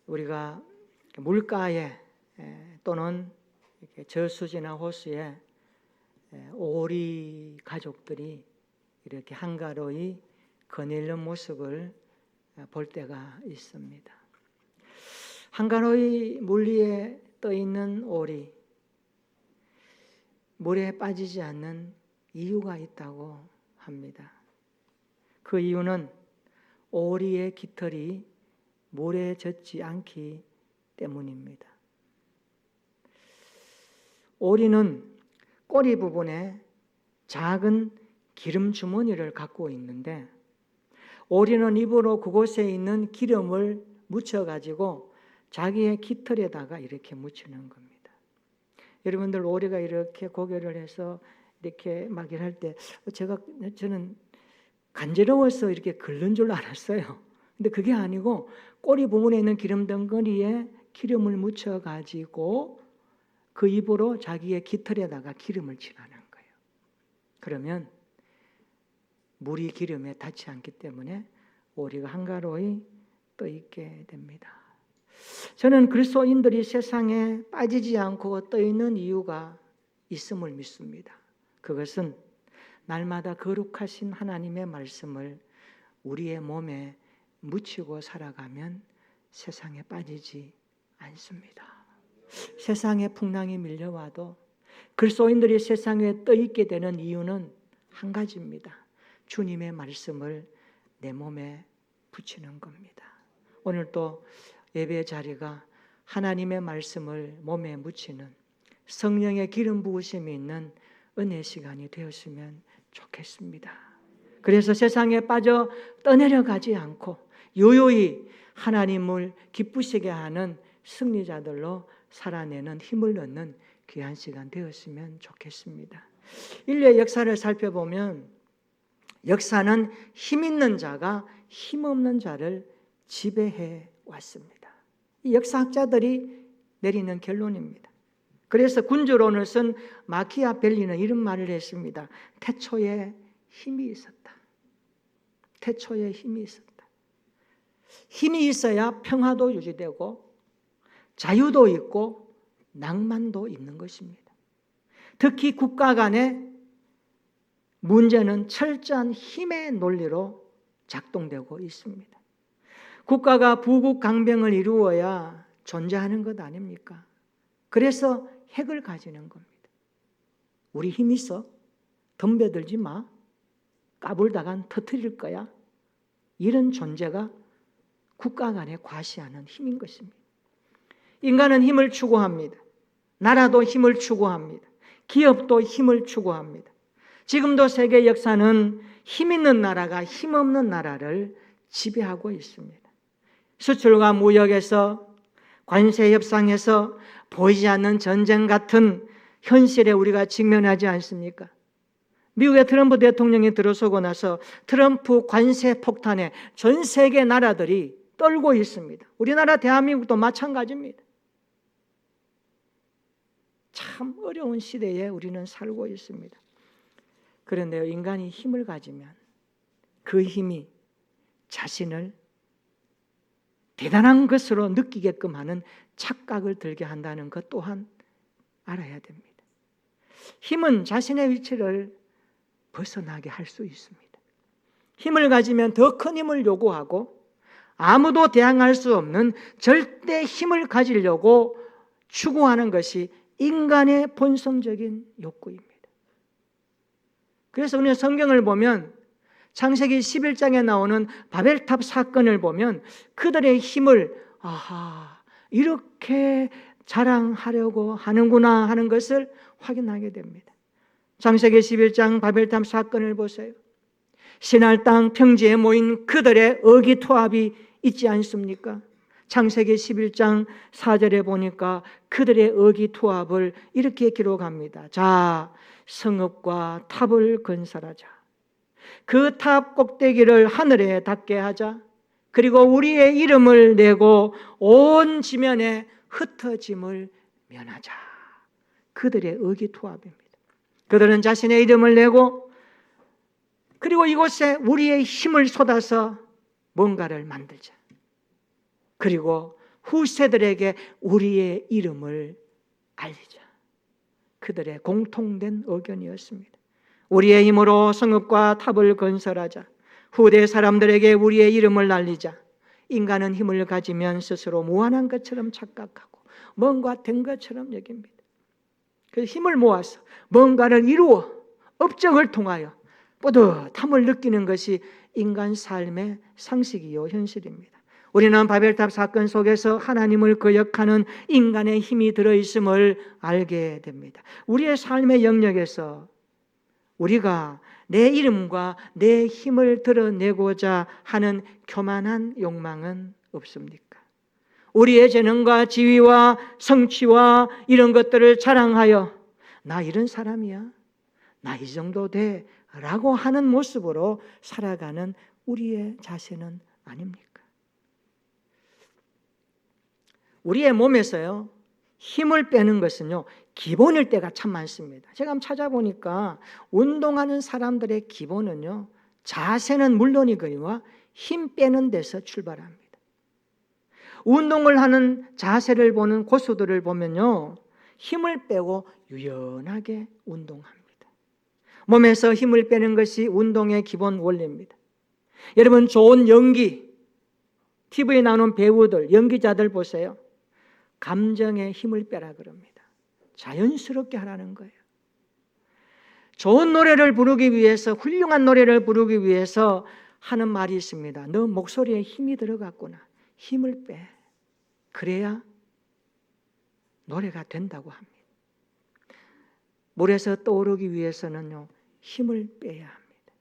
우리가 물가에 또는 이렇게 저수지나 호수에 오리 가족들이 이렇게 한가로이 거닐는 모습을 볼 때가 있습니다. 한가로이 물 위에 떠 있는 오리, 물에 빠지지 않는 이유가 있다고 합니다. 그 이유는 오리의 깃털이 물에 젖지 않기 때문입니다. 오리는 꼬리 부분에 작은 기름 주머니를 갖고 있는데, 오리는 입으로 그곳에 있는 기름을 묻혀가지고 자기의 깃털에다가 이렇게 묻히는 겁니다. 여러분들, 오리가 이렇게 고개를 해서 이렇게 막 일할 때 저는 간지러워서 이렇게 긁는 줄 알았어요. 근데 그게 아니고 꼬리 부분에 있는 기름 덩어리에 기름을 묻혀가지고 그 입으로 자기의 깃털에다가 기름을 칠하는 거예요. 그러면 물이 기름에 닿지 않기 때문에 오리가 한가로이 떠 있게 됩니다. 저는 그리스도인들이 세상에 빠지지 않고 떠 있는 이유가 있음을 믿습니다. 그것은 날마다 거룩하신 하나님의 말씀을 우리의 몸에 묻히고 살아가면 세상에 빠지지 않습니다. 세상에 풍랑이 밀려와도 그리스도인들이 세상에 떠 있게 되는 이유는 한 가지입니다. 주님의 말씀을 내 몸에 붙이는 겁니다. 오늘 또 예배 자리가 하나님의 말씀을 몸에 묻히는 성령의 기름 부으심이 있는 은혜 시간이 되었으면 좋겠습니다. 그래서 세상에 빠져 떠내려가지 않고 요요히 하나님을 기쁘시게 하는 승리자들로 살아내는 힘을 얻는 귀한 시간 되었으면 좋겠습니다. 인류의 역사를 살펴보면 역사는 힘 있는 자가 힘 없는 자를 지배해 왔습니다. 이 역사학자들이 내리는 결론입니다. 그래서 군주론을 쓴 마키아벨리는 이런 말을 했습니다. 태초에 힘이 있었다. 태초에 힘이 있었다. 힘이 있어야 평화도 유지되고 자유도 있고 낭만도 있는 것입니다. 특히 국가 간의 문제는 철저한 힘의 논리로 작동되고 있습니다. 국가가 부국강병을 이루어야 존재하는 것 아닙니까? 그래서 핵을 가지는 겁니다. 우리 힘 있어? 덤벼들지 마. 까불다간 터뜨릴 거야. 이런 존재가 국가 간에 과시하는 힘인 것입니다. 인간은 힘을 추구합니다. 나라도 힘을 추구합니다. 기업도 힘을 추구합니다. 지금도 세계 역사는 힘 있는 나라가 힘 없는 나라를 지배하고 있습니다. 수출과 무역에서, 관세 협상에서 보이지 않는 전쟁 같은 현실에 우리가 직면하지 않습니까? 미국의 트럼프 대통령이 들어서고 나서 트럼프 관세 폭탄에 전 세계 나라들이 떨고 있습니다. 우리나라 대한민국도 마찬가지입니다. 참 어려운 시대에 우리는 살고 있습니다. 그런데 인간이 힘을 가지면 그 힘이 자신을 대단한 것으로 느끼게끔 하는 착각을 들게 한다는 것 또한 알아야 됩니다. 힘은 자신의 위치를 벗어나게 할 수 있습니다. 힘을 가지면 더 큰 힘을 요구하고 아무도 대항할 수 없는 절대 힘을 가지려고 추구하는 것이 인간의 본성적인 욕구입니다. 그래서 우리는 성경을 보면 창세기 11장에 나오는 바벨탑 사건을 보면 그들의 힘을 이렇게 자랑하려고 하는구나 하는 것을 확인하게 됩니다. 창세기 11장 바벨탑 사건을 보세요. 시날 땅 평지에 모인 그들의 의기투합이 있지 않습니까? 창세기 11장 4절에 보니까 그들의 의기투합을 이렇게 기록합니다. 자, 성읍과 탑을 건설하자. 그 탑 꼭대기를 하늘에 닿게 하자. 그리고 우리의 이름을 내고 온 지면에 흩어짐을 면하자. 그들의 의기투합입니다. 그들은 자신의 이름을 내고 그리고 이곳에 우리의 힘을 쏟아서 뭔가를 만들자. 그리고 후세들에게 우리의 이름을 알리자. 그들의 공통된 의견이었습니다. 우리의 힘으로 성읍과 탑을 건설하자. 후대 사람들에게 우리의 이름을 알리자. 인간은 힘을 가지면 스스로 무한한 것처럼 착각하고 뭔가 된 것처럼 여깁니다. 그래서 힘을 모아서 뭔가를 이루어 업적을 통하여 뿌듯함을 느끼는 것이 인간 삶의 상식이요 현실입니다. 우리는 바벨탑 사건 속에서 하나님을 거역하는 인간의 힘이 들어있음을 알게 됩니다. 우리의 삶의 영역에서 우리가 내 이름과 내 힘을 드러내고자 하는 교만한 욕망은 없습니까? 우리의 재능과 지위와 성취와 이런 것들을 자랑하여 나 이런 사람이야, 나 이 정도 돼 라고 하는 모습으로 살아가는 우리의 자세는 아닙니까? 우리의 몸에서요, 힘을 빼는 것은요, 기본일 때가 참 많습니다. 제가 한번 찾아보니까 운동하는 사람들의 기본은요, 자세는 물론이거니와 힘 빼는 데서 출발합니다. 운동을 하는 자세를 보는 고수들을 보면요, 힘을 빼고 유연하게 운동합니다. 몸에서 힘을 빼는 것이 운동의 기본 원리입니다. 여러분, 좋은 연기, TV에 나오는 배우들, 연기자들 보세요. 감정에 힘을 빼라 그럽니다. 자연스럽게 하라는 거예요. 좋은 노래를 부르기 위해서, 훌륭한 노래를 부르기 위해서 하는 말이 있습니다. 너 목소리에 힘이 들어갔구나. 힘을 빼. 그래야 노래가 된다고 합니다. 물에서 떠오르기 위해서는요, 힘을 빼야 합니다.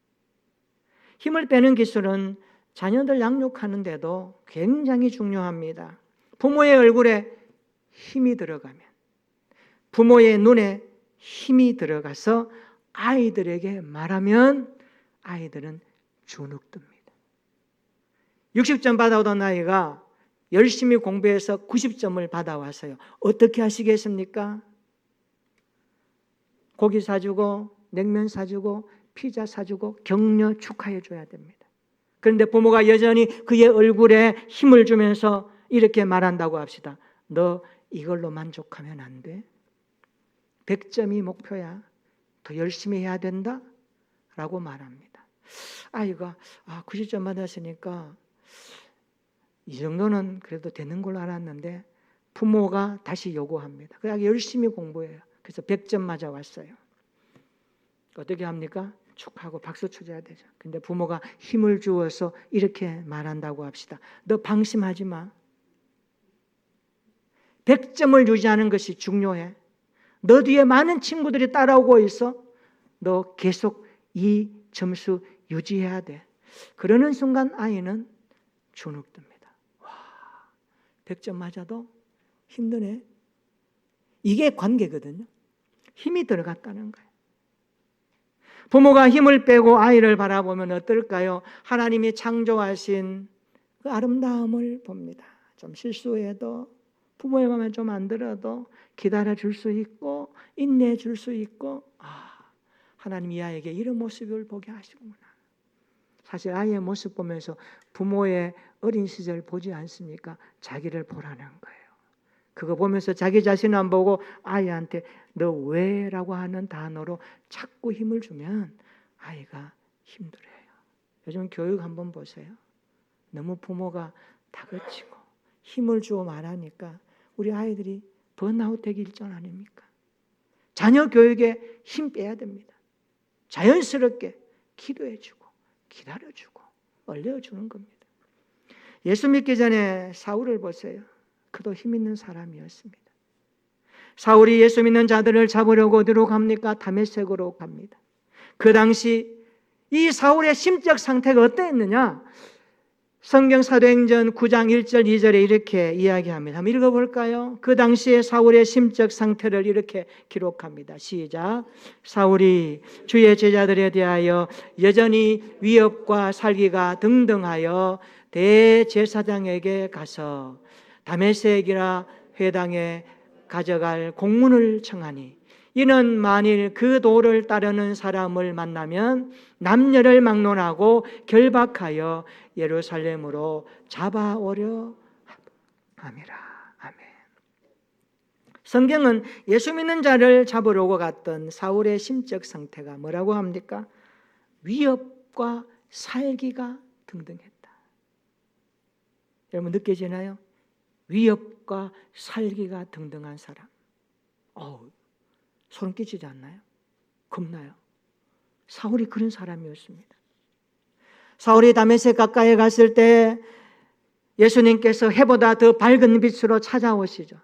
힘을 빼는 기술은 자녀들 양육하는데도 굉장히 중요합니다. 부모의 얼굴에 힘이 들어가면, 부모의 눈에 힘이 들어가서 아이들에게 말하면 아이들은 주눅듭니다. 60점 받아오던 아이가 열심히 공부해서 90점을 받아왔어요. 어떻게 하시겠습니까? 고기 사주고 냉면 사주고 피자 사주고 격려 축하해 줘야 됩니다. 그런데 부모가 여전히 그의 얼굴에 힘을 주면서 이렇게 말한다고 합시다. 너 이걸로 만족하면 안 돼. 100점이 목표야. 더 열심히 해야 된다. 라고 말합니다. 아이가 90점 받았으니까 이 정도는 그래도 되는 걸로 알았는데 부모가 다시 요구합니다. 그냥 열심히 공부해요. 그래서 100점 맞아 왔어요. 어떻게 합니까? 축하하고 박수 쳐줘야 되죠. 근데 부모가 힘을 주어서 이렇게 말한다고 합시다. 너 방심하지 마. 100점을 유지하는 것이 중요해. 너 뒤에 많은 친구들이 따라오고 있어. 너 계속 이 점수 유지해야 돼. 그러는 순간 아이는 주눅듭니다. 100점 맞아도 힘드네. 이게 관계거든요. 힘이 들어갔다는 거예요. 부모가 힘을 빼고 아이를 바라보면 어떨까요? 하나님이 창조하신 그 아름다움을 봅니다. 좀 실수해도 부모의 마음에 좀 안 들어도 기다려줄 수 있고 인내해줄 수 있고 하나님 이 아이에게 이런 모습을 보게 하시구나. 사실 아이의 모습 보면서 부모의 어린 시절 보지 않습니까? 자기를 보라는 거예요. 그거 보면서 자기 자신 안 보고 아이한테 너 왜? 라고 하는 단어로 자꾸 힘을 주면 아이가 힘들어요. 요즘 교육 한번 보세요. 너무 부모가 다그치고 힘을 주고 말하니까 우리 아이들이 번아웃 되기 일정 아닙니까? 자녀 교육에 힘 빼야 됩니다. 자연스럽게 기도해주고 기다려주고 얼려주는 겁니다. 예수 믿기 전에 사울을 보세요. 그도 힘 있는 사람이었습니다. 사울이 예수 믿는 자들을 잡으려고 어디로 갑니까? 다메섹으로 갑니다. 그 당시 이 사울의 심적 상태가 어땠느냐? 성경 사도행전 9장 1절 2절에 이렇게 이야기합니다. 한번 읽어볼까요? 그 당시에 사울의 심적 상태를 이렇게 기록합니다. 시작. 사울이 주의 제자들에 대하여 여전히 위협과 살기가 등등하여 대제사장에게 가서 다메섹이라 회당에 가져갈 공문을 청하니 이는 만일 그 도를 따르는 사람을 만나면 남녀를 막론하고 결박하여 예루살렘으로 잡아오려 하다. 함이라. 아멘. 성경은 예수 믿는 자를 잡으려고 갔던 사울의 심적 상태가 뭐라고 합니까? 위협과 살기가 등등했다. 여러분 느껴지나요? 위협과 살기가 등등한 사람. 소름 끼치지 않나요? 겁나요? 사울이 그런 사람이었습니다. 사울이 다메섹 가까이 갔을 때 예수님께서 해보다 더 밝은 빛으로 찾아오시죠.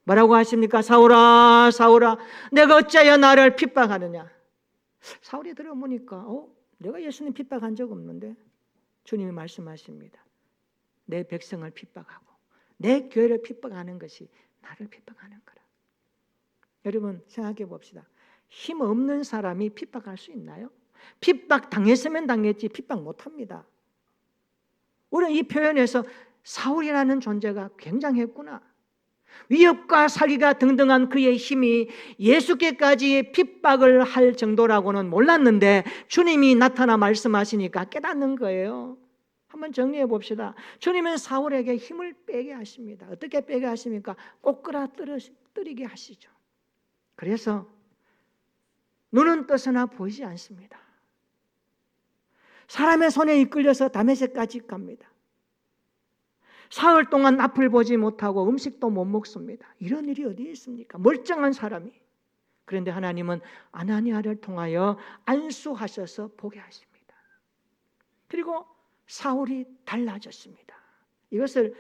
뭐라고 하십니까? 사울아, 사울아, 내가 어찌하여 나를 핍박하느냐? 사울이 들어보니까 내가 예수님 핍박한 적 없는데 주님이 말씀하십니다. 내 백성을 핍박하고 내 교회를 핍박하는 것이 나를 핍박하는 거라. 여러분 생각해 봅시다. 힘 없는 사람이 핍박할 수 있나요? 핍박 당했으면 당했지 핍박 못합니다. 우리는 이 표현에서 사울이라는 존재가 굉장했구나. 위협과 살기가 등등한 그의 힘이 예수께까지 핍박을 할 정도라고는 몰랐는데 주님이 나타나 말씀하시니까 깨닫는 거예요. 한번 정리해 봅시다. 주님은 사울에게 힘을 빼게 하십니다. 어떻게 빼게 하십니까? 꼬꾸라뜨리게 하시죠. 그래서 눈은 떠서나 보이지 않습니다. 사람의 손에 이끌려서 다메섹까지 갑니다. 사흘 동안 앞을 보지 못하고 음식도 못 먹습니다. 이런 일이 어디 있습니까? 멀쩡한 사람이. 그런데 하나님은 아나니아를 통하여 안수하셔서 보게 하십니다. 그리고 사울이 달라졌습니다. 이것을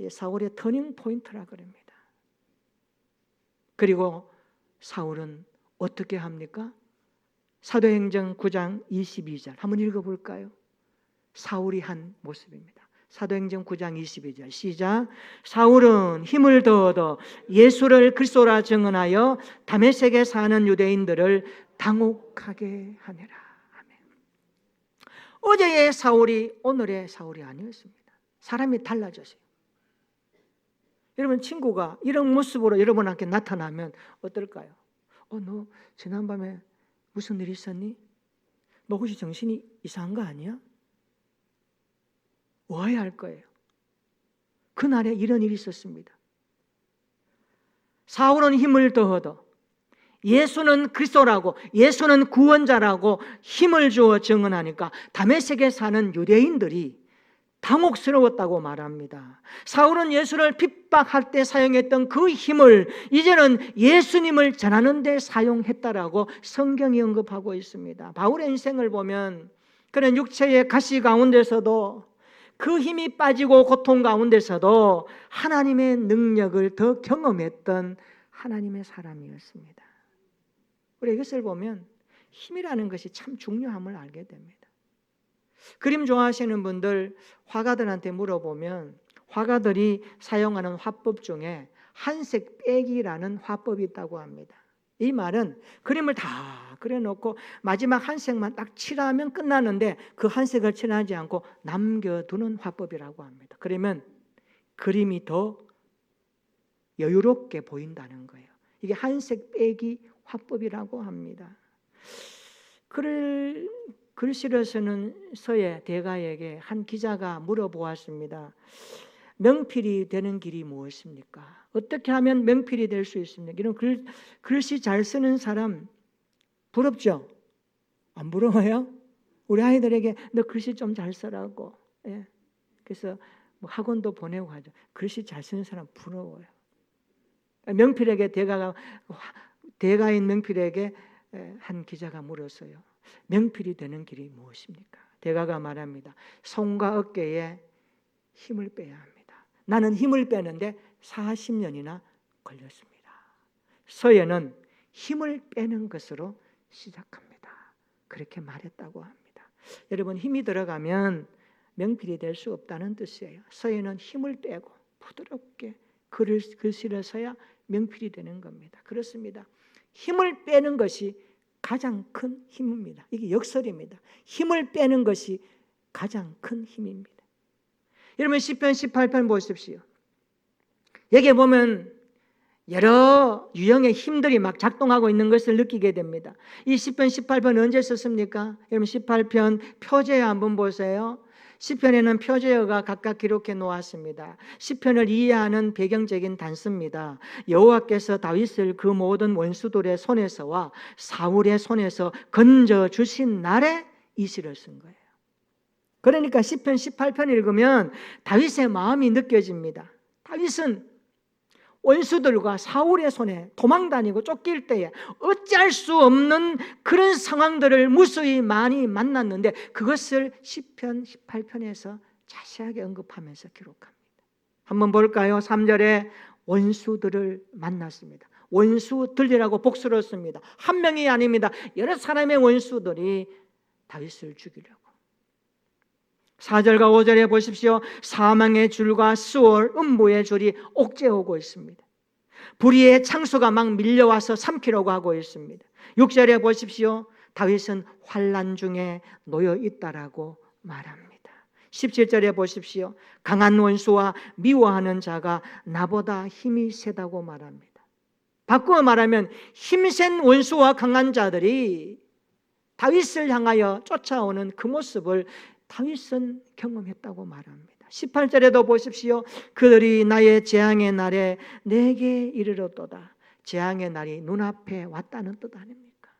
사울의 터닝 포인트라 그럽니다. 그리고 사울은 어떻게 합니까? 사도행전 9장 22절 한번 읽어볼까요? 사울이 한 모습입니다. 사도행전 9장 22절 시작. 사울은 힘을 더 얻어 예수를 그리스도라 증언하여 다메섹에 사는 유대인들을 당혹하게 하니라. 아멘. 어제의 사울이 오늘의 사울이 아니었습니다. 사람이 달라졌어요. 여러분 친구가 이런 모습으로 여러분한테 나타나면 어떨까요? 너 지난밤에 무슨 일 있었니? 너 혹시 정신이 이상한 거 아니야? 오해할 거예요. 그날에 이런 일이 있었습니다. 사울은 힘을 더 얻어 예수는 그리스도라고, 예수는 구원자라고 힘을 주어 증언하니까 다메섹에 사는 유대인들이 당혹스러웠다고 말합니다. 사울은 예수를 핍박할 때 사용했던 그 힘을 이제는 예수님을 전하는 데 사용했다라고 성경이 언급하고 있습니다. 바울의 인생을 보면 그런 육체의 가시 가운데서도 그 힘이 빠지고 고통 가운데서도 하나님의 능력을 더 경험했던 하나님의 사람이었습니다. 우리 이것을 보면 힘이라는 것이 참 중요함을 알게 됩니다. 그림 좋아하시는 분들 화가들한테 물어보면 화가들이 사용하는 화법 중에 한색 빼기라는 화법이 있다고 합니다. 이 말은 그림을 다 그려놓고 마지막 한 색만 딱 칠하면 끝나는데 그 한 색을 칠하지 않고 남겨두는 화법이라고 합니다. 그러면 그림이 더 여유롭게 보인다는 거예요. 이게 한색 빼기 화법이라고 합니다. 글씨를 쓰는 서예 대가에게 한 기자가 물어보았습니다. 명필이 되는 길이 무엇입니까? 어떻게 하면 명필이 될 수 있습니까? 이런 글씨 잘 쓰는 사람 부럽죠? 안 부러워요? 우리 아이들에게 너 글씨 좀 잘 써라고. 예. 그래서 뭐 학원도 보내고 하죠. 글씨 잘 쓰는 사람 부러워요. 명필에게 대가인 명필에게 한 기자가 물었어요. 명필이 되는 길이 무엇입니까? 대가가 말합니다. 손과 어깨에 힘을 빼야 합니다. 나는 힘을 빼는데 40년이나 걸렸습니다. 서예는 힘을 빼는 것으로 시작합니다. 그렇게 말했다고 합니다. 여러분 힘이 들어가면 명필이 될 수 없다는 뜻이에요. 서예는 힘을 빼고 부드럽게 글씨를 써야 명필이 되는 겁니다. 그렇습니다. 힘을 빼는 것이 가장 큰 힘입니다. 이게 역설입니다. 힘을 빼는 것이 가장 큰 힘입니다. 여러분 시편 18편 보십시오. 여기에 보면 여러 유형의 힘들이 막 작동하고 있는 것을 느끼게 됩니다. 이 시편 18편 언제 썼습니까? 여러분 18편 표제에 한번 보세요. 시편에는 표제어가 각각 기록해 놓았습니다. 시편을 이해하는 배경적인 단서입니다. 여호와께서 다윗을 그 모든 원수들의 손에서와 사울의 손에서 건져 주신 날에 이 시를 쓴 거예요. 그러니까 시편 18편 읽으면 다윗의 마음이 느껴집니다. 다윗은 원수들과 사울의 손에 도망다니고 쫓길 때에 어찌할 수 없는 그런 상황들을 무수히 많이 만났는데 그것을 시편 18편에서 자세하게 언급하면서 기록합니다. 한번 볼까요? 3절에 원수들을 만났습니다. 원수들이라고 복수를 씁니다. 한 명이 아닙니다. 여러 사람의 원수들이 다윗을 죽이려고. 4절과 5절에 보십시오. 사망의 줄과 수월, 음부의 줄이 옥죄오고 있습니다. 불의의 창수가 막 밀려와서 삼키려고 하고 있습니다. 6절에 보십시오. 다윗은 환난 중에 놓여 있다라고 말합니다. 17절에 보십시오. 강한 원수와 미워하는 자가 나보다 힘이 세다고 말합니다. 바꾸어 말하면 힘센 원수와 강한 자들이 다윗을 향하여 쫓아오는 그 모습을 다윗은 경험했다고 말합니다. 18절에도 보십시오. 그들이 나의 재앙의 날에 내게 이르렀도다. 재앙의 날이 눈앞에 왔다는 뜻 아닙니까?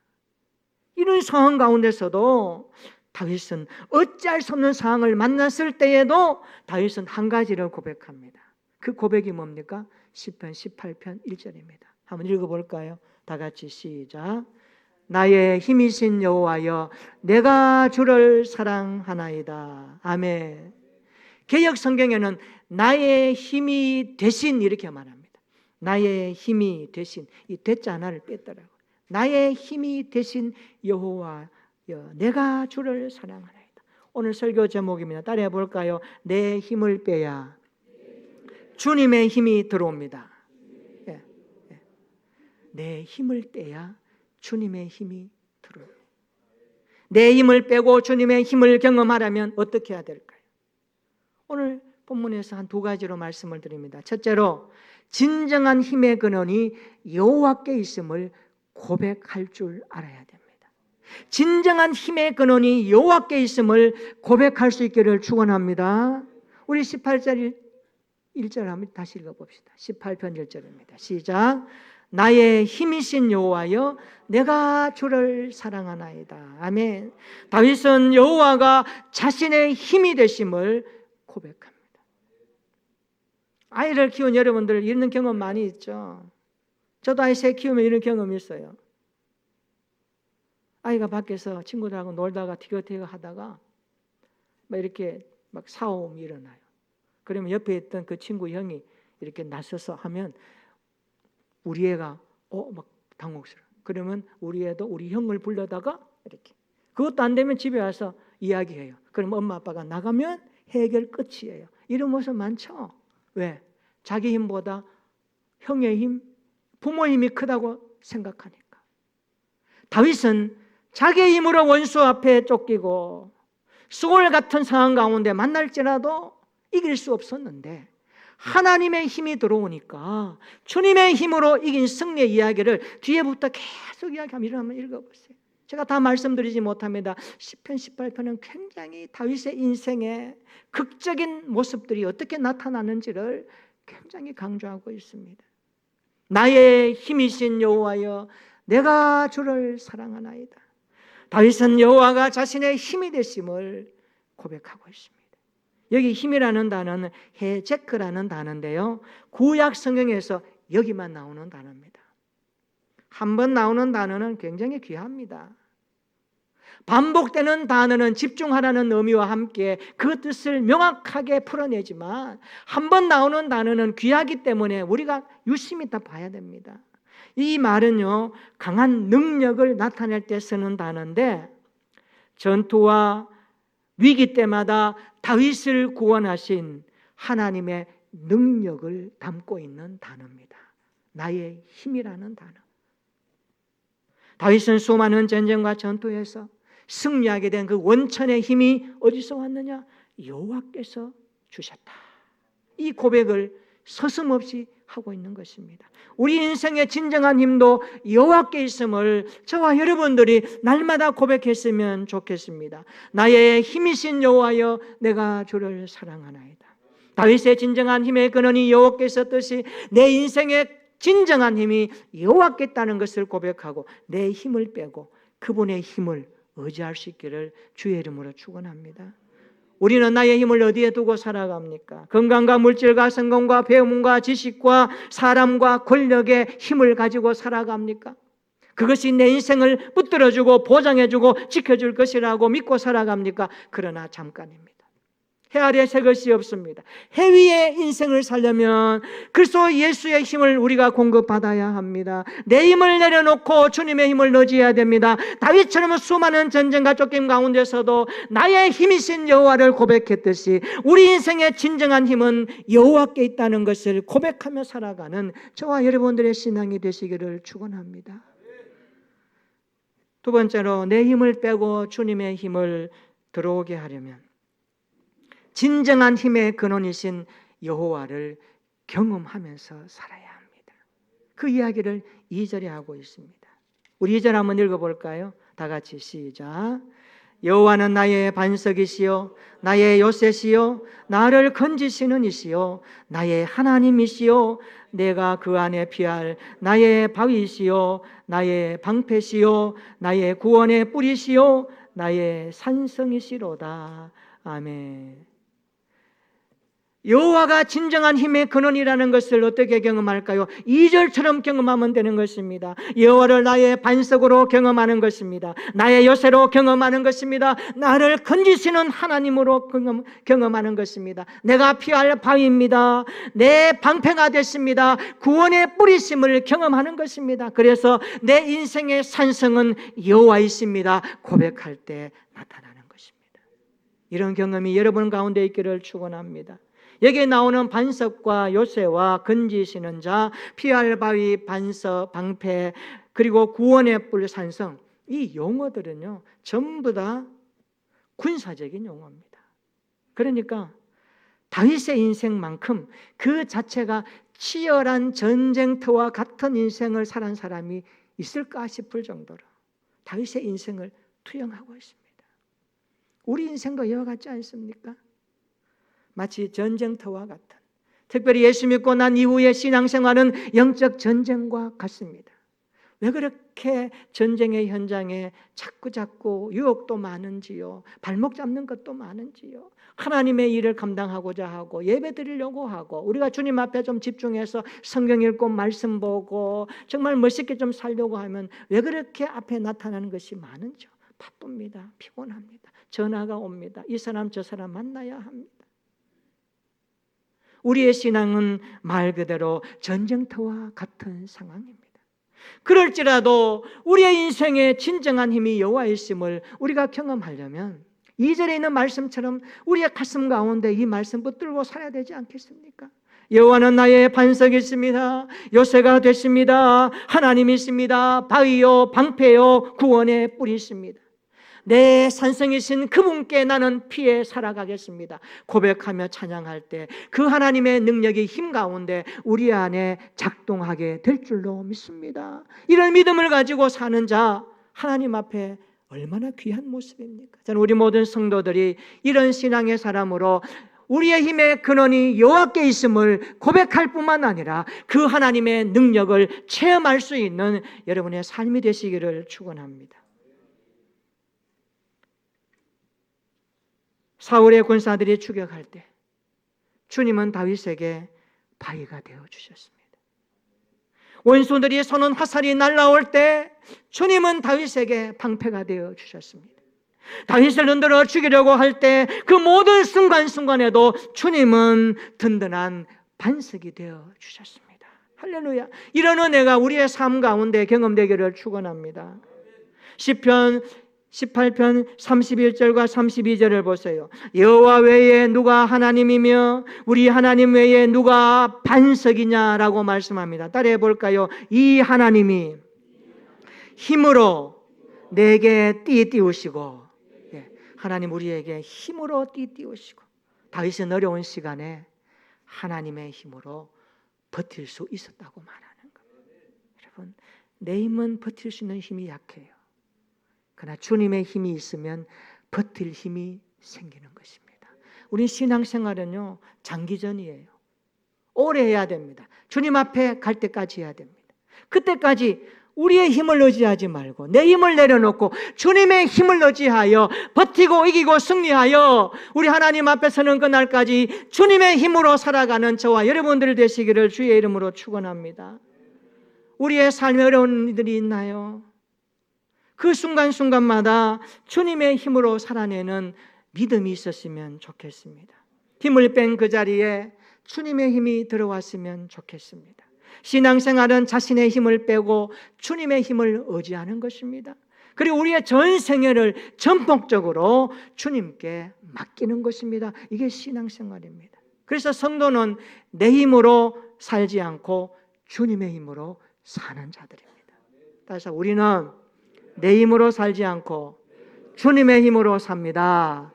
이런 상황 가운데서도 다윗은 어찌할 수 없는 상황을 만났을 때에도 다윗은 한 가지를 고백합니다. 그 고백이 뭡니까? 시편 18편 1절입니다. 한번 읽어볼까요? 다 같이 시작. 나의 힘이신 여호와여 내가 주를 사랑하나이다. 아멘. 개역 성경에는 나의 힘이 되신 이렇게 말합니다. 나의 힘이 되신, 이 되자 하나를 뺐더라고요. 나의 힘이 되신 여호와여 내가 주를 사랑하나이다. 오늘 설교 제목입니다. 따라해 볼까요? 내 힘을 빼야 주님의 힘이 들어옵니다. 내 힘을 떼야 주님의 힘이 들어요. 내 힘을 빼고 주님의 힘을 경험하려면 어떻게 해야 될까요? 오늘 본문에서 한 두 가지로 말씀을 드립니다. 첫째로 진정한 힘의 근원이 여호와께 있음을 고백할 줄 알아야 됩니다. 진정한 힘의 근원이 여호와께 있음을 고백할 수 있기를 축원합니다. 우리 18절 1절 한번 다시 읽어봅시다. 18편 1절입니다. 시작. 나의 힘이신 여호와여 내가 주를 사랑하나이다. 아멘. 다윗은 여호와가 자신의 힘이 되심을 고백합니다. 아이를 키운 여러분들 이런 경험 많이 있죠. 저도 아이 새 키우면 이런 경험이 있어요. 아이가 밖에서 친구들하고 놀다가 티격태격 하다가 막 이렇게 막 싸움이 일어나요. 그러면 옆에 있던 그 친구 형이 이렇게 나서서 하면 우리 애가 막 당혹스러워. 그러면 우리 애도 우리 형을 불러다가 이렇게 그것도 안 되면 집에 와서 이야기해요. 그럼 엄마 아빠가 나가면 해결 끝이에요. 이런 모습 많죠. 왜? 자기 힘보다 형의 힘, 부모 힘이 크다고 생각하니까. 다윗은 자기의 힘으로 원수 앞에 쫓기고 수월 같은 상황 가운데 만날지라도 이길 수 없었는데 하나님의 힘이 들어오니까 주님의 힘으로 이긴 승리의 이야기를 뒤에부터 계속 이야기하면 이러면 읽어보세요. 제가 다 말씀드리지 못합니다. 시편 18편은 굉장히 다윗의 인생의 극적인 모습들이 어떻게 나타나는지를 굉장히 강조하고 있습니다. 나의 힘이신 여호와여 내가 주를 사랑하나이다. 다윗은 여호와가 자신의 힘이 되심을 고백하고 있습니다. 여기 힘이라는 단어는 헤제크라는 단어인데요. 구약 성경에서 여기만 나오는 단어입니다. 한 번 나오는 단어는 굉장히 귀합니다. 반복되는 단어는 집중하라는 의미와 함께 그 뜻을 명확하게 풀어내지만 한 번 나오는 단어는 귀하기 때문에 우리가 유심히 다 봐야 됩니다. 이 말은요, 강한 능력을 나타낼 때 쓰는 단어인데 전투와 위기 때마다 다윗을 구원하신 하나님의 능력을 담고 있는 단어입니다. 나의 힘이라는 단어. 다윗은 수많은 전쟁과 전투에서 승리하게 된 그 원천의 힘이 어디서 왔느냐? 여호와께서 주셨다. 이 고백을 서슴없이 하고 있는 것입니다. 우리 인생의 진정한 힘도 여호와께 있음을 저와 여러분들이 날마다 고백했으면 좋겠습니다. 나의 힘이신 여호와여, 내가 주를 사랑하나이다. 다윗의 진정한 힘의 근원이 여호와께 있었듯이 내 인생의 진정한 힘이 여호와께 있다는 것을 고백하고 내 힘을 빼고 그분의 힘을 의지할 수 있기를 주의 이름으로 축원합니다. 우리는 나의 힘을 어디에 두고 살아갑니까? 건강과 물질과 성공과 배움과 지식과 사람과 권력의 힘을 가지고 살아갑니까? 그것이 내 인생을 붙들어주고 보장해주고 지켜줄 것이라고 믿고 살아갑니까? 그러나 잠깐입니다. 해 아래 새 것이 없습니다. 해 위에 인생을 살려면 그리스도 예수의 힘을 우리가 공급받아야 합니다. 내 힘을 내려놓고 주님의 힘을 의지해야 됩니다. 다윗처럼 수많은 전쟁과 쫓김 가운데서도 나의 힘이신 여호와를 고백했듯이 우리 인생의 진정한 힘은 여호와께 있다는 것을 고백하며 살아가는 저와 여러분들의 신앙이 되시기를 축원합니다. 두 번째로, 내 힘을 빼고 주님의 힘을 들어오게 하려면 진정한 힘의 근원이신 여호와를 경험하면서 살아야 합니다. 그 이야기를 2절에 하고 있습니다. 우리 2절 한번 읽어볼까요? 다 같이 시작. 여호와는 나의 반석이시요 나의 요새시요 나를 건지시는 이시요 나의 하나님이시요 내가 그 안에 피할 나의 바위시요 나의 방패시요 나의 구원의 뿌리시요 나의 산성이시로다. 아멘. 여호와가 진정한 힘의 근원이라는 것을 어떻게 경험할까요? 2절처럼 경험하면 되는 것입니다. 여호와를 나의 반석으로 경험하는 것입니다. 나의 요새로 경험하는 것입니다. 나를 건지시는 하나님으로 경험하는 것입니다. 내가 피할 바위입니다. 내 방패가 됐습니다. 구원의 뿌리심을 경험하는 것입니다. 그래서 내 인생의 산성은 여호와이십니다 고백할 때 나타나는 것입니다. 이런 경험이 여러분 가운데 있기를 축원합니다. 여기에 나오는 반석과 요새와 건지시는 자, 피할 바위, 반석, 방패, 그리고 구원의 뿔, 산성, 이 용어들은요 전부 다 군사적인 용어입니다. 그러니까 다윗의 인생만큼 그 자체가 치열한 전쟁터와 같은 인생을 살은 사람이 있을까 싶을 정도로 다윗의 인생을 투영하고 있습니다. 우리 인생도 이와 같지 않습니까? 마치 전쟁터와 같은, 특별히 예수 믿고 난 이후의 신앙생활은 영적 전쟁과 같습니다. 왜 그렇게 전쟁의 현장에 자꾸 유혹도 많은지요, 발목 잡는 것도 많은지요. 하나님의 일을 감당하고자 하고 예배 드리려고 하고 우리가 주님 앞에 좀 집중해서 성경 읽고 말씀 보고 정말 멋있게 좀 살려고 하면 왜 그렇게 앞에 나타나는 것이 많은지요. 바쁩니다. 피곤합니다. 전화가 옵니다. 이 사람 저 사람 만나야 합니다. 우리의 신앙은 말 그대로 전쟁터와 같은 상황입니다. 그럴지라도 우리의 인생의 진정한 힘이 여호와이심을 우리가 경험하려면 2절에 있는 말씀처럼 우리의 가슴 가운데 이 말씀 붙들고 살아야 되지 않겠습니까? 여호와는 나의 반석이십니다. 요새가 되십니다. 하나님이십니다. 바위요 방패요 구원의 뿌리십니다. 내 산성이신 그분께 나는 피해 살아가겠습니다 고백하며 찬양할 때 그 하나님의 능력이 힘 가운데 우리 안에 작동하게 될 줄로 믿습니다. 이런 믿음을 가지고 사는 자, 하나님 앞에 얼마나 귀한 모습입니까? 저는 우리 모든 성도들이 이런 신앙의 사람으로 우리의 힘의 근원이 여호와께 있음을 고백할 뿐만 아니라 그 하나님의 능력을 체험할 수 있는 여러분의 삶이 되시기를 축원합니다. 사울의 군사들이 추격할 때 주님은 다윗에게 바위가 되어 주셨습니다. 원수들이 쏘는 화살이 날아올 때 주님은 다윗에게 방패가 되어 주셨습니다. 다윗을 흔들어 죽이려고 할 때 그 모든 순간순간에도 주님은 든든한 반석이 되어 주셨습니다. 할렐루야. 이런 은혜가 우리의 삶 가운데 경험되기를 축원합니다. 시편 18편 31절과 32절을 보세요. 여호와 외에 누가 하나님이며 우리 하나님 외에 누가 반석이냐라고 말씀합니다. 따라해 볼까요? 이 하나님이 힘으로 내게 띠띠우시고, 하나님 우리에게 힘으로 띠띠우시고, 다윗은 어려운 시간에 하나님의 힘으로 버틸 수 있었다고 말하는 겁니다. 여러분, 내 힘은 버틸 수 있는 힘이 약해요. 그러나 주님의 힘이 있으면 버틸 힘이 생기는 것입니다. 우리 신앙생활은요, 장기전이에요. 오래 해야 됩니다. 주님 앞에 갈 때까지 해야 됩니다. 그때까지 우리의 힘을 의지하지 말고 내 힘을 내려놓고 주님의 힘을 의지하여 버티고 이기고 승리하여 우리 하나님 앞에 서는 그날까지 주님의 힘으로 살아가는 저와 여러분들 되시기를 주의 이름으로 축원합니다. 우리의 삶에 어려운 일들이 있나요? 그 순간순간마다 주님의 힘으로 살아내는 믿음이 있었으면 좋겠습니다. 힘을 뺀 그 자리에 주님의 힘이 들어왔으면 좋겠습니다. 신앙생활은 자신의 힘을 빼고 주님의 힘을 의지하는 것입니다. 그리고 우리의 전 생애를 전폭적으로 주님께 맡기는 것입니다. 이게 신앙생활입니다. 그래서 성도는 내 힘으로 살지 않고 주님의 힘으로 사는 자들입니다. 따라서 우리는 내 힘으로 살지 않고 주님의 힘으로 삽니다.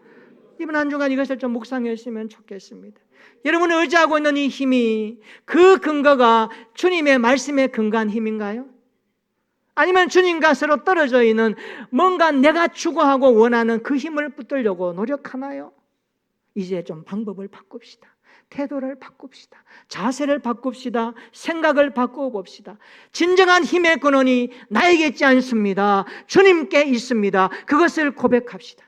이번 한 주간 이것을 좀 묵상했으면 좋겠습니다. 여러분이 의지하고 있는 이 힘이 그 근거가 주님의 말씀에 근거한 힘인가요? 아니면 주님과 서로 떨어져 있는 뭔가 내가 추구하고 원하는 그 힘을 붙들려고 노력하나요? 이제 좀 방법을 바꿉시다. 태도를 바꿉시다. 자세를 바꿉시다. 생각을 바꾸어 봅시다. 진정한 힘의 근원이 나에게 있지 않습니다. 주님께 있습니다. 그것을 고백합시다.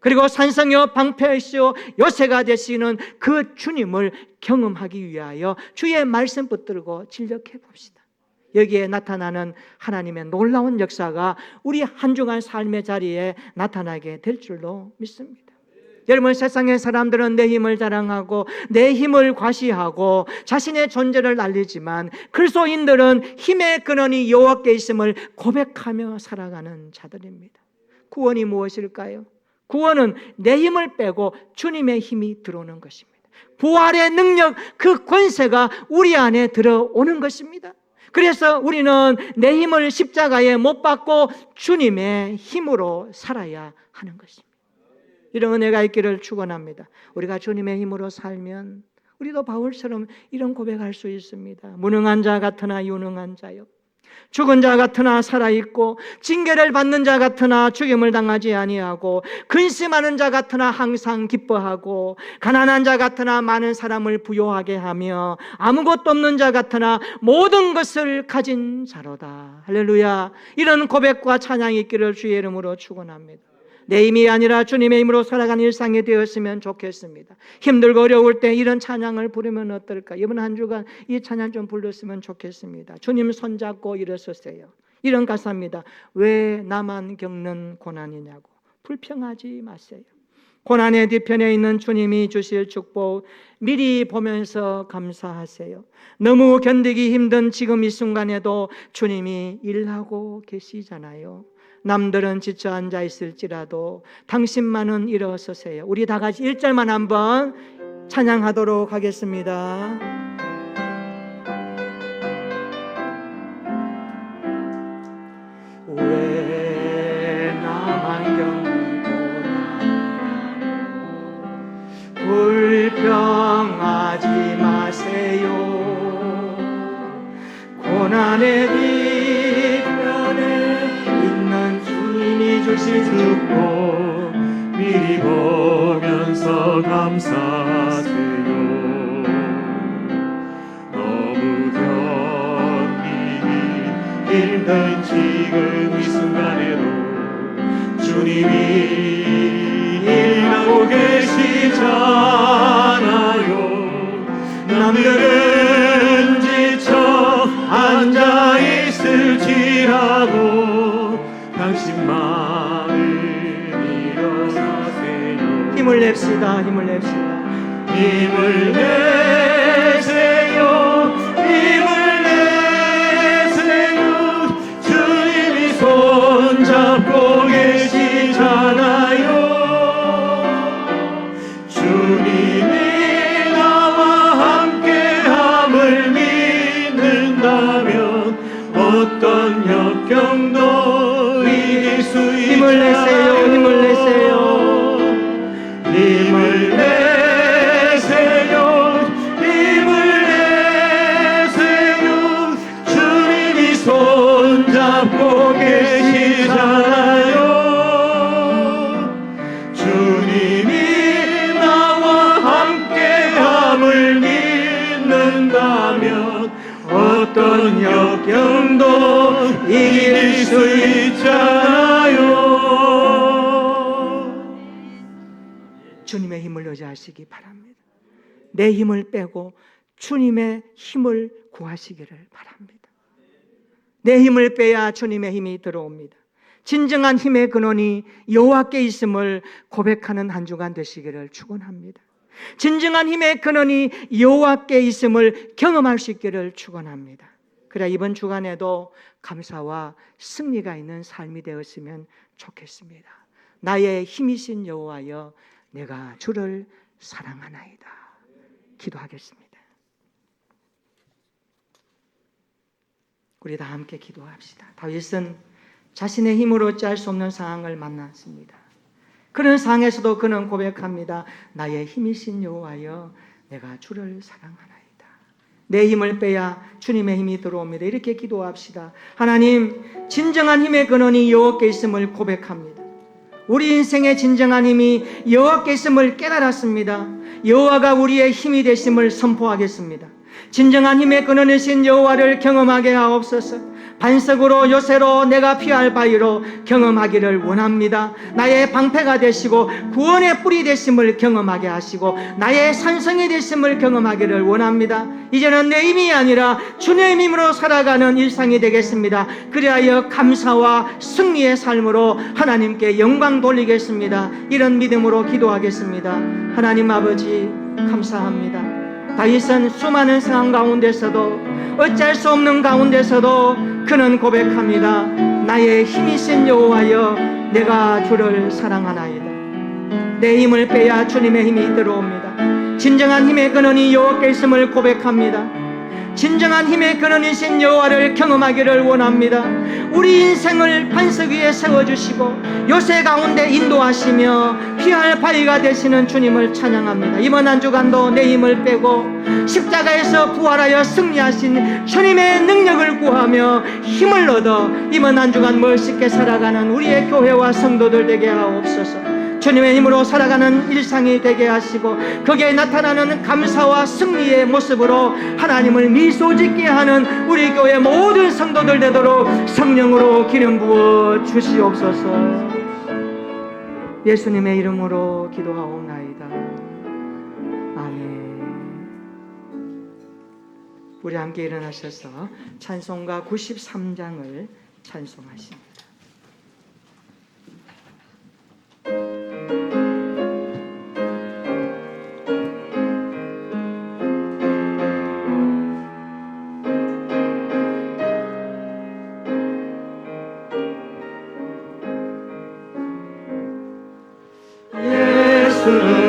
그리고 산성여 방패이시오 요새가 되시는 그 주님을 경험하기 위하여 주의 말씀 붙들고 진력해 봅시다. 여기에 나타나는 하나님의 놀라운 역사가 우리 한 주간 삶의 자리에 나타나게 될 줄로 믿습니다. 여러분, 세상의 사람들은 내 힘을 자랑하고 내 힘을 과시하고 자신의 존재를 알리지만 그리스도인들은 힘의 근원이 여호와께 있음을 고백하며 살아가는 자들입니다. 구원이 무엇일까요? 구원은 내 힘을 빼고 주님의 힘이 들어오는 것입니다. 부활의 능력, 그 권세가 우리 안에 들어오는 것입니다. 그래서 우리는 내 힘을 십자가에 못 박고 주님의 힘으로 살아야 하는 것입니다. 이런 은혜가 있기를 축원합니다. 우리가 주님의 힘으로 살면 우리도 바울처럼 이런 고백할 수 있습니다. 무능한 자 같으나 유능한 자요, 죽은 자 같으나 살아있고 징계를 받는 자 같으나 죽임을 당하지 아니하고 근심하는 자 같으나 항상 기뻐하고 가난한 자 같으나 많은 사람을 부요하게 하며 아무것도 없는 자 같으나 모든 것을 가진 자로다. 할렐루야. 이런 고백과 찬양이 있기를 주의 이름으로 축원합니다. 내 힘이 아니라 주님의 힘으로 살아가는 일상이 되었으면 좋겠습니다. 힘들고 어려울 때 이런 찬양을 부르면 어떨까? 이번 한 주간 이 찬양 좀 불렀으면 좋겠습니다. 주님 손잡고 일어서세요. 이런 가사입니다. 왜 나만 겪는 고난이냐고 불평하지 마세요. 고난의 뒤편에 있는 주님이 주실 축복 미리 보면서 감사하세요. 너무 견디기 힘든 지금 이 순간에도 주님이 일하고 계시잖아요. 남들은 지쳐 앉아 있을지라도 당신만은 일어서세요. 우리 다 같이 1절만 한번 찬양하도록 하겠습니다. 왜 나만 겪는 고난 불평하지 마세요. 고난의 뒤편에 주실 축복 미리 보면서 감사하세요. 너무 견디기 힘든 지금 이 순간에도 주님이 일하고 계시잖아요. 남들은 지쳐 앉아 있을지라도 당신만을 일어서세요. 힘을 냅시다. 힘을 냅시다. 힘을 내세요. 힘을 내세요. 주님이 손잡고 계시잖아요. 주님이 나와 함께함을 믿는다면 어떤 역경도 힘을 내세요. 힘을 내세요. 힘을 내세요. 힘을 어떤 역경도 이길 수 있잖아요. 주님의 힘을 의지하시기 바랍니다. 내 힘을 빼고 주님의 힘을 구하시기를 바랍니다. 내 힘을 빼야 주님의 힘이 들어옵니다. 진정한 힘의 근원이 여호와께 있음을 고백하는 한 주간 되시기를 축원합니다. 진정한 힘의 근원이 여호와께 있음을 경험할 수 있기를 축원합니다. 그래 이번 주간에도 감사와 승리가 있는 삶이 되었으면 좋겠습니다. 나의 힘이신 여호와여, 내가 주를 사랑하나이다. 기도하겠습니다. 우리 다 함께 기도합시다. 다윗은 자신의 힘으로 어찌할 수 없는 상황을 만났습니다. 그런 상황에서도 그는 고백합니다. 나의 힘이신 여호와여, 내가 주를 사랑하나이다. 내 힘을 빼야 주님의 힘이 들어옵니다. 이렇게 기도합시다. 하나님, 진정한 힘의 근원이 여호와께 있음을 고백합니다. 우리 인생의 진정한 힘이 여호와께 있음을 깨달았습니다. 여호와가 우리의 힘이 되심을 선포하겠습니다. 진정한 힘의 근원이신 여호와를 경험하게 하옵소서. 반석으로 요새로 내가 피할 바위로 경험하기를 원합니다. 나의 방패가 되시고 구원의 뿔이 되심을 경험하게 하시고 나의 산성이 되심을 경험하기를 원합니다. 이제는 내 힘이 아니라 주님의 힘으로 살아가는 일상이 되겠습니다. 그리하여 감사와 승리의 삶으로 하나님께 영광 돌리겠습니다. 이런 믿음으로 기도하겠습니다. 하나님 아버지, 감사합니다. 다윗은 수많은 상황 가운데서도 어쩔 수 없는 가운데서도 그는 고백합니다. 나의 힘이신 여호와여, 내가 주를 사랑하나이다. 내 힘을 빼야 주님의 힘이 들어옵니다. 진정한 힘의 근원이 여호와께 있음을 고백합니다. 진정한 힘의 근원이신 여호와를 경험하기를 원합니다. 우리 인생을 반석 위에 세워주시고 요새 가운데 인도하시며 피할 바위가 되시는 주님을 찬양합니다. 이번 한 주간도 내 힘을 빼고 십자가에서 부활하여 승리하신 주님의 능력을 구하며 힘을 얻어 이번 한 주간 멋있게 살아가는 우리의 교회와 성도들 되게 하옵소서. 주님의 힘으로 살아가는 일상이 되게 하시고 거기에 나타나는 감사와 승리의 모습으로 하나님을 미소짓게 하는 우리 교회 모든 성도들 되도록 성령으로 기름 부어 주시옵소서. 예수님의 이름으로 기도하옵나이다. 아멘. 우리 함께 일어나셔서 찬송가 93장을 찬송하십니다. 예수